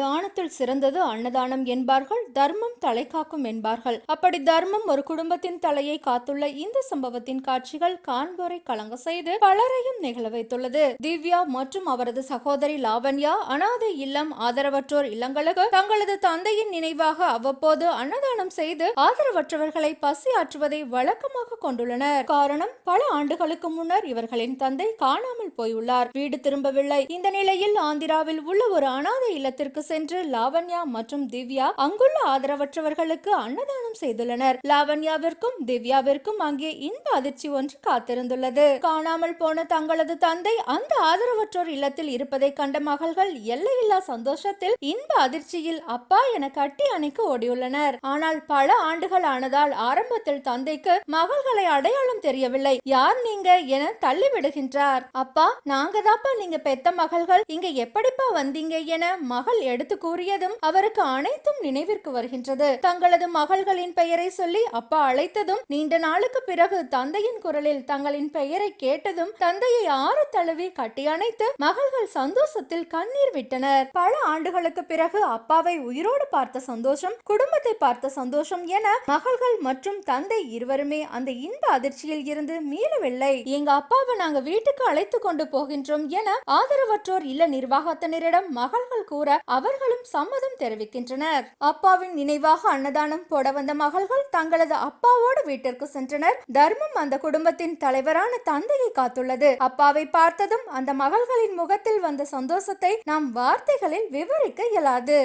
தானத்தில் சிறந்தது அன்னதானம் என்பார்கள், தர்மம் தலை காக்கும் என்பார்கள். அப்படி தர்மம் ஒரு குடும்பத்தின் தலையை காத்துள்ள இந்த சம்பவத்தின் காட்சிகள் காண்போரை கலங்க செய்து பலரையும் நிகழ வைத்துள்ளது. திவ்யா மற்றும் அவரது சகோதரி லாவண்யா அனாதை இல்லம், ஆதரவற்றோர் இல்லங்களுக்கு தங்களது தந்தையின் நினைவாக அவ்வப்போது அன்னதானம் செய்து ஆதரவற்றவர்களை பசி ஆற்றுவதை வழக்கமாக கொண்டுள்ளனர். காரணம், பல ஆண்டுகளுக்கு முன்னர் இவர்களின் தந்தை காணாமல் போயுள்ளார், வீடு திரும்பவில்லை. இந்த நிலையில் ஆந்திராவில் உள்ள ஒரு அனாதை இல்லத்திற்கு சென்று லாவண்யா மற்றும் திவ்யா அங்குள்ள ஆதரவற்றவர்களுக்கு அன்னதானம் செய்துள்ளனர். லாவண்யாவிற்கும் திவ்யாவிற்கும் அங்கே இன்ப அதிர்ச்சி ஒன்று காத்திருந்துள்ளது. காணாமல் போன தங்களது தந்தை அந்த ஆதரவற்றோர் இல்லத்தில் இருப்பதை கண்ட மகள்கள் எல்லையில்லா சந்தோஷத்தில் இன்ப அதிர்ச்சியில் அப்பா என கட்டி அணைக்க ஓடியுள்ளனர். ஆனால் பல ஆண்டுகள் ஆனதால் ஆரம்பத்தில் தந்தைக்கு மகள்களை அடையாளம் தெரியவில்லை. யார் நீங்க என தள்ளிவிடுகின்றார். அப்பா, நாங்க தாப்பா நீங்க பெத்த மகள்கள், இங்க எப்படிப்பா வந்தீங்க என மகள் எடுத்து கூறியதும் அவருக்கு அனைத்தும் நினைவிற்கு வருகின்றது. தங்களது மகள்களின் பெயரை சொல்லி அப்பா அழைத்ததும், நீண்ட நாளுக்கு பிறகு தந்தையின் குரலில் தங்களின் பெயரை கேட்டதும் தந்தையை ஆறு தழுவி கட்டி அணைத்து மகள்கள் சந்தோஷத்தில் கண்ணீர் விட்டனர். பல ஆண்டுகளுக்கு பிறகு அப்பாவை உயிரோடு பார்த்த சந்தோஷம், குடும்பத்தை பார்த்த சந்தோஷம் என மகள்கள் மற்றும் தந்தை இருவருமே அந்த இன்ப அதிர்ச்சியில் இருந்து மீளவில்லை. எங்க அப்பாவை நாங்க வீட்டுக்கு அழைத்து கொண்டு போகின்றோம் என ஆதரவற்றோர் இல்ல நிர்வாகத்தினரிடம் மகள்கள் கூற அவர்களும் சம்மதம் தெரிவிக்கின்றனர். அப்பாவின் நினைவாக அன்னதானம் போட வந்த மகள்கள் தங்களது அப்பாவோடு வீட்டிற்கு சென்றனர். தர்மம் அந்த குடும்பத்தின் தலைவரான தந்தையை காத்துள்ளது. அப்பாவை பார்த்ததும் அந்த மகள்களின் முகத்தில் வந்த சந்தோஷத்தை நாம் வார்த்தைகளில் விவரிக்க இயலாது.